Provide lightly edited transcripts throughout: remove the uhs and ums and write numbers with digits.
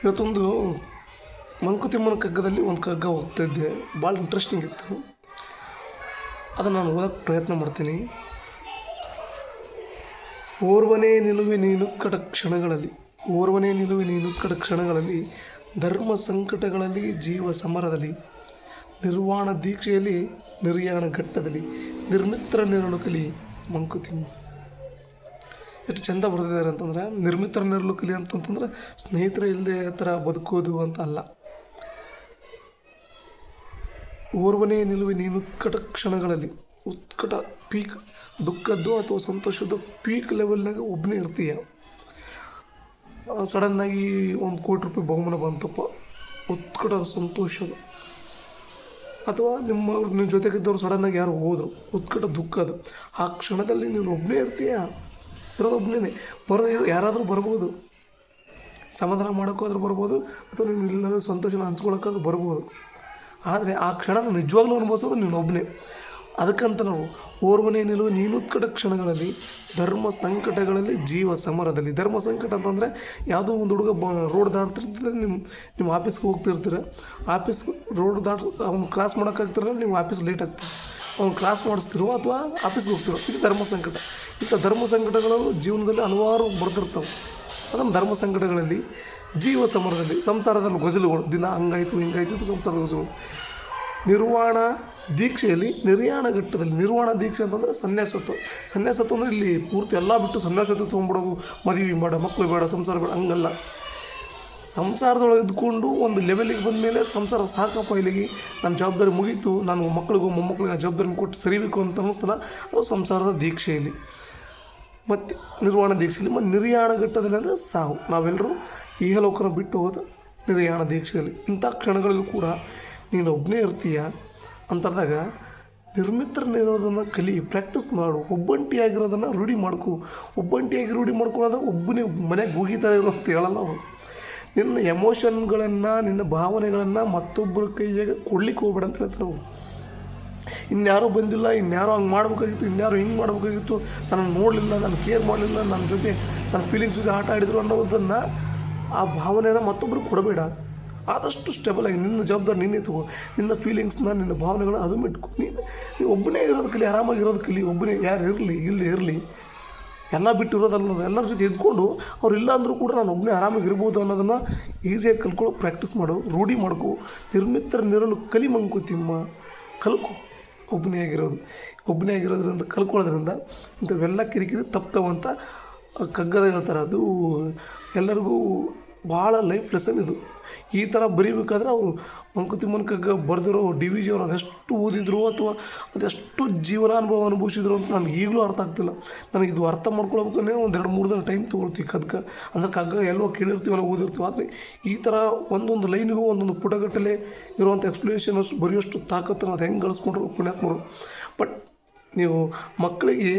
ಇವತ್ತೊಂದು ಮಂಕುತಿಮ್ಮನ ಕಗ್ಗದಲ್ಲಿ ಒಂದು ಕಗ್ಗ ಹೋಗ್ತಾಯಿದ್ದೆ, ಭಾಳ ಇಂಟ್ರೆಸ್ಟಿಂಗ್ ಇತ್ತು. ಅದನ್ನು ನಾನು ಓದೋಕ್ಕೆ ಪ್ರಯತ್ನ ಮಾಡ್ತೀನಿ. ಓರ್ವನೇ ನಿಲುವೆ ನೀನುತ್ಕಟ ಕ್ಷಣಗಳಲ್ಲಿ, ಓರ್ವನೇ ನಿಲುವೆ ನೀನುತ್ಕಟ ಕ್ಷಣಗಳಲ್ಲಿ, ಧರ್ಮ ಸಂಕಟಗಳಲ್ಲಿ, ಜೀವ ಸಮರದಲ್ಲಿ, ನಿರ್ವಾಣ ದೀಕ್ಷೆಯಲ್ಲಿ, ನಿರ್ಯಾಣ ಘಟ್ಟದಲ್ಲಿ, ನಿರ್ಮಿತ್ರ ನೆರಳು ಕಲಿ ಮಂಕುತಿಮ್ಮ. ಎಷ್ಟು ಚೆಂದ ಬರೆದಿದ್ದಾರೆ ಅಂತಂದರೆ, ನಿರ್ಮಿತ್ರ ನೆರಳು ಕಲಿ ಅಂತಂತಂದ್ರೆ ಸ್ನೇಹಿತರ ಇಲ್ಲದೆ ಥರ ಬದುಕೋದು ಅಂತ ಅಲ್ಲ. ಓರ್ವನೇ ನಿಲುವೆ ನೀನುತ್ಕಟ ಕ್ಷಣಗಳಲ್ಲಿ, ಉತ್ಕಟ ಪೀಕ್ ದುಃಖದ್ದು ಅಥವಾ ಸಂತೋಷದ ಪೀಕ್ ಲೆವೆಲ್ನಾಗ ಒಬ್ಬನೇ ಇರ್ತೀಯ. ಸಡನ್ನಾಗಿ 1 ಕೋಟಿ ರೂಪಾಯಿ ಬಹುಮಾನ ಬಂತಪ್ಪ, ಉತ್ಕಟ ಸಂತೋಷದ. ಅಥವಾ ನಿಮ್ಮ ಜೊತೆಗಿದ್ದವ್ರು ಸಡನ್ನಾಗಿ ಯಾರು ಹೋದರು, ಉತ್ಕಟ ದುಃಖದ. ಆ ಕ್ಷಣದಲ್ಲಿ ನೀನು ಒಬ್ಬನೇ ಇರ್ತೀಯ, ಇರೋದೊಬ್ಬನೇ. ಯಾರಾದರೂ ಬರ್ಬೋದು, ಸಮಾಧಾನ ಮಾಡೋಕ್ಕಾದ್ರೂ ಬರ್ಬೋದು, ಅಥವಾ ನೀನು ಎಲ್ಲರೂ ಸಂತೋಷನ ಹಂಚ್ಕೊಳ್ಳೋಕ್ಕಾದ್ರೂ ಬರ್ಬೋದು. ಆದರೆ ಆ ಕ್ಷಣನ ನಿಜವಾಗ್ಲೂ ಅನುಭವಿಸೋದು ನೀನು ಒಬ್ಬನೇ. ಅದಕ್ಕಂತ ನಾವು ಓರ್ವನೇ ನಿಲುವು ನೀನುತ್ಕಟ ಕ್ಷಣಗಳಲ್ಲಿ, ಧರ್ಮ ಸಂಕಟಗಳಲ್ಲಿ, ಜೀವ ಸಮರದಲ್ಲಿ. ಧರ್ಮ ಸಂಕಟ ಅಂತಂದರೆ ಯಾವುದೋ ಒಂದು ಹುಡುಗ ರೋಡ್ ದಾಟ್ತಿರ್ತಾರೆ, ನಿಮ್ಮ ಆಫೀಸ್ಗೆ ಹೋಗ್ತಿರ್ತೀರ, ಆಫೀಸ್ಗೆ ರೋಡ್ ಅವ್ನು ಕ್ರಾಸ್ ಮಾಡೋಕ್ಕಾಗ್ತಿರಲ್ಲ, ನೀವು ಆಫೀಸ್ ಲೇಟ್ ಆಗ್ತೀರಿ, ಅವ್ನು ಕ್ರಾಸ್ ಮಾಡಿಸ್ತಿರೋ ಅಥವಾ ಆಫೀಸ್ಗೆ ಹೋಗ್ತಿರೋ, ಇದು ಧರ್ಮ ಸಂಕಟ. ಇಂಥ ಧರ್ಮ ಸಂಕಟಗಳು ಜೀವನದಲ್ಲಿ ಹಲವಾರು ಬರ್ತಿರ್ತವೆ. ಅದನ್ನು ಧರ್ಮ ಸಂಕಟಗಳಲ್ಲಿ, ಜೀವ ಸಮರದಲ್ಲಿ, ಸಂಸಾರದಲ್ಲಿ ಗೊಜಲುಗಳು, ದಿನ ಹಂಗಾಯಿತು ಹಿಂಗಾಯಿತು, ಇದು ಸಂಸಾರದ ಗೊಜಲುಗಳು. ನಿರ್ವಾಣ ದೀಕ್ಷೆಯಲ್ಲಿ, ನಿರ್ಯಾಣ ಘಟ್ಟದಲ್ಲಿ. ನಿರ್ವಾಣ ದೀಕ್ಷೆ ಅಂತಂದರೆ ಸನ್ಯಾಸತ್ವ. ಸನ್ಯಾಸತ್ವ ಅಂದರೆ ಇಲ್ಲಿ ಪೂರ್ತಿ ಎಲ್ಲ ಬಿಟ್ಟು ಸನ್ಯಾಸತ್ವ ತೊಗೊಂಡ್ಬಿಡೋದು, ಮದುವೆ ಬೇಡ, ಮಕ್ಕಳು ಬೇಡ, ಸಂಸಾರ ಬೇಡ, ಹಂಗಲ್ಲ. ಸಂಸಾರದೊಳಗೆ ಇದ್ಕೊಂಡು ಒಂದು ಲೆವೆಲಿಗೆ ಬಂದ ಮೇಲೆ ಸಂಸಾರ ಸಾಕಪ್ಪ, ಇಲ್ಲಿಗೆ ನನ್ನ ಜವಾಬ್ದಾರಿ ಮುಗೀತು, ನಾನು ಮಕ್ಕಳಿಗೂ ಮೊಮ್ಮಕ್ಕಳಿಗೆ ಆ ಜವಾಬ್ದಾರಿ ಕೊಟ್ಟು ಸರಿಬೇಕು ಅಂತ ಅನ್ನಿಸ್ತಲ್ಲ, ಅದು ಸಂಸಾರದ ದೀಕ್ಷೆಯಲ್ಲಿ. ಮತ್ತು ನಿರ್ವಾಣ ದೀಕ್ಷೆಯಲ್ಲಿ. ಮತ್ತು ನಿರ್ಯಾಣ ಘಟ್ಟದಲ್ಲಿ ಅಂದರೆ ಸಾವು. ನಾವೆಲ್ಲರೂ ಇಹಲೋಕನ ಬಿಟ್ಟು ಹೋದ ನಿರ್ಯಾಣ ದೀಕ್ಷೆಯಲ್ಲಿ. ಇಂಥ ಕ್ಷಣಗಳಲ್ಲೂ ಕೂಡ ನೀನು ಒಬ್ಬನೇ ಇರ್ತೀಯ ಅಂತಂದಾಗ ನಿರ್ಮಿತರನ್ನಿರೋದನ್ನು ಕಲಿ, ಪ್ರಾಕ್ಟೀಸ್ ಮಾಡು. ಒಬ್ಬಂಟಿಯಾಗಿರೋದನ್ನು ರೂಢಿ ಮಾಡ್ಕೊ. ಒಬ್ಬಂಟಿಯಾಗಿ ರೂಢಿ ಮಾಡ್ಕೊಳ್ಳೋದಾಗ ಒಬ್ಬನೇ ಮನೆಗೆ ಹೋಗಿತಾರೆ ಇರೋ ಅಂತ ಹೇಳಲ್ಲ ಅವರು. ನಿನ್ನ ಎಮೋಷನ್ಗಳನ್ನು, ನಿನ್ನ ಭಾವನೆಗಳನ್ನು ಮತ್ತೊಬ್ಬರ ಕೈಯಾಗ ಕೊಡ್ಲಿಕ್ಕೆ ಹೋಗ್ಬೇಡ ಅಂತ ಹೇಳ್ತಾರೆ ಅವರು. ಇನ್ಯಾರೂ ಬಂದಿಲ್ಲ, ಇನ್ಯಾರೋ ಹಂಗೆ ಮಾಡಬೇಕಾಗಿತ್ತು, ಇನ್ಯಾರೋ ಹಿಂಗೆ ಮಾಡಬೇಕಾಗಿತ್ತು, ನಾನು ನೋಡಲಿಲ್ಲ, ನಾನು ಕೇರ್ ಮಾಡಲಿಲ್ಲ, ನನ್ನ ಜೊತೆ ನನ್ನ ಫೀಲಿಂಗ್ಸ್ ಜೊತೆ ಆಟ ಆಡಿದರು ಅನ್ನೋದನ್ನು, ಆ ಭಾವನೆಯನ್ನು ಮತ್ತೊಬ್ಬರಿಗೆ ಕೊಡಬೇಡ. ಆದಷ್ಟು ಸ್ಟೇಬಲ್ ಆಗಿ ನಿನ್ನ ಜವಾಬ್ದಾರಿ ನೀನೇ ತಗೋ. ನಿನ್ನ ಫೀಲಿಂಗ್ಸ್ನ, ನಿನ್ನ ಭಾವನೆಗಳನ್ನ ಅದು ಬಿಟ್ಕೊ. ನೀವು ಒಬ್ಬನೇ ಇರೋದು ಕಲಿ, ಆರಾಮಾಗಿರೋದು ಕಲಿ. ಒಬ್ಬನೇ ಯಾರು ಇರಲಿ ಇಲ್ಲದೆ ಇರಲಿ, ಎಲ್ಲ ಬಿಟ್ಟಿರೋದಲ್ಲ, ಎಲ್ಲರ ಜೊತೆ ಎದ್ಕೊಂಡು ಅವ್ರು ಇಲ್ಲ ಅಂದರೂ ಕೂಡ ನಾನು ಒಬ್ಬನೇ ಆರಾಮಾಗಿರ್ಬೋದು ಅನ್ನೋದನ್ನು ಈಸಿಯಾಗಿ ಕಲ್ಕೊಳ್ಳೋ ಪ್ರಾಕ್ಟೀಸ್ ಮಾಡು, ರೂಢಿ ಮಾಡ್ಕೊ. ನಿರ್ಮಿತರ ನೆರಳು ಕಲಿ ಮಂಕುತಿಮ್ಮ, ಕಲ್ಕೊ. ಒಬ್ಬನೇ ಆಗಿರೋದ್ರಿಂದ ಕಲ್ಕೊಳ್ಳೋದ್ರಿಂದ ಇಂಥವೆಲ್ಲ ಕಿರಿಕಿರಿ ತಪ್ತವಂತ ಕಗ್ಗದ ಹೇಳ್ತಾರೆ. ಅದು ಎಲ್ಲರಿಗೂ ಭಾಳ ಲೈಫ್ ಲೆಸನ್ ಇದು. ಈ ಥರ ಬರೀಬೇಕಾದ್ರೆ ಅವರು ಮಂಕುತಿಮ್ಮನ ಕಗ್ಗ ಬರೆದಿರೋ DVG ಅವರು ಅದೆಷ್ಟು ಓದಿದ್ರು ಅಥವಾ ಅದೆಷ್ಟು ಜೀವನಾನುಭವ ಅನುಭವಿಸಿದ್ರು ಅಂತ ನನಗೆ ಈಗಲೂ ಅರ್ಥ ಆಗ್ತಿಲ್ಲ. ನನಗೆ ಇದು ಅರ್ಥ ಮಾಡ್ಕೊಳ್ಬೇಕಂದ್ರೆ 1-2-3 ದಿನ ಟೈಮ್ ತೊಗೊಳ್ತೀವಿ. ಕಗ್ಗ ಎಲ್ಲೋ ಕೇಳಿರ್ತೀವಲ್ಲ, ಓದಿರ್ತೀವಿ. ಆದರೆ ಈ ಥರ ಒಂದೊಂದು ಲೈನಿಗೂ ಒಂದೊಂದು ಪುಟಗಟ್ಟಲೆ ಇರುವಂಥ ಎಕ್ಸ್ಪ್ಲನೇಷನ್ ಅಷ್ಟು ಬರೆಯೋಷ್ಟು ತಾಕತ್ತನ್ನು ಅದು ಹೆಂಗೆ ಗಳಿಸ್ಕೊಂಡ್ರು ಪುಣ್ಯಾತ್ಮರು. ಬಟ್ ನೀವು ಮಕ್ಕಳಿಗೆ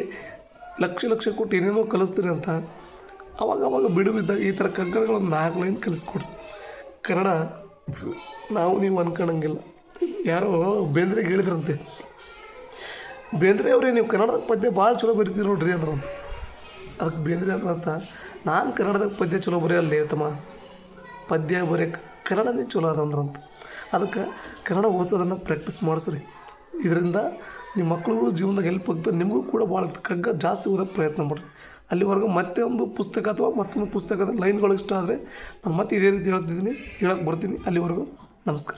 ಲಕ್ಷ ಕೊಟ್ಟು ಏನೇನೋ ಕಲಿಸ್ತೀರಿ ಅಂತ ಅವಾಗ ಬಿಡುವಿದ್ದಾಗ ಈ ಥರ ಕಗ್ಗಗಳನ್ನು 4 ಲೈನ್ ಕಲಿಸ್ಕೊಡ್ರಿ. ಕನ್ನಡ ನಾವು ನೀವು ಅನ್ಕೊಳಂಗಿಲ್ಲ. ಯಾರೋ ಬೇಂದ್ರೆಗೆ ಹೇಳಿದ್ರಂತೆ, ಬೇಂದ್ರೆ ಅವರೇ ನೀವು ಕನ್ನಡದ ಪದ್ಯ ಭಾಳ ಚಲೋ ಬರೀತೀರಿ ನೋಡ್ರಿ ಅಂದ್ರಂತ. ಅದಕ್ಕೆ ಬೇಂದ್ರೆ ಅಂದ್ರಂತ, ನಾನು ಕನ್ನಡದಾಗ ಪದ್ಯ ಚಲೋ ಬರೆಯಲ್ಲ ತಮ್ಮ, ಪದ್ಯ ಬರೆಯೋಕ್ಕೆ ಕನ್ನಡನೇ ಚಲೋ ಅದಂದ್ರಂತ. ಅದಕ್ಕೆ ಕನ್ನಡ ಓದಿಸೋದನ್ನು ಪ್ರಾಕ್ಟೀಸ್ ಮಾಡಿಸ್ರಿ. ಇದರಿಂದ ನಿಮ್ಮ ಮಕ್ಕಳಿಗೂ ಜೀವನದಾಗ ಹೆಲ್ಪ್ ಆಗ್ತದೆ, ನಿಮಗೂ ಕೂಡ ಭಾಳ ಕಗ್ಗ ಜಾಸ್ತಿ ಓದೋಕ್ಕೆ ಪ್ರಯತ್ನ ಮಾಡಿರಿ. ಅಲ್ಲಿವರೆಗೂ ಮತ್ತೆ ಒಂದು ಪುಸ್ತಕ ಅಥವಾ ಮತ್ತೊಂದು ಪುಸ್ತಕದ ಲೈನ್ಗಳು ಇಷ್ಟ ಆದರೆ ನಾನು ಮತ್ತೆ ಇದೇ ರೀತಿ ಹೇಳಕ್ಕೆ ಬರ್ತೀನಿ. ಅಲ್ಲಿವರೆಗೂ ನಮಸ್ಕಾರ.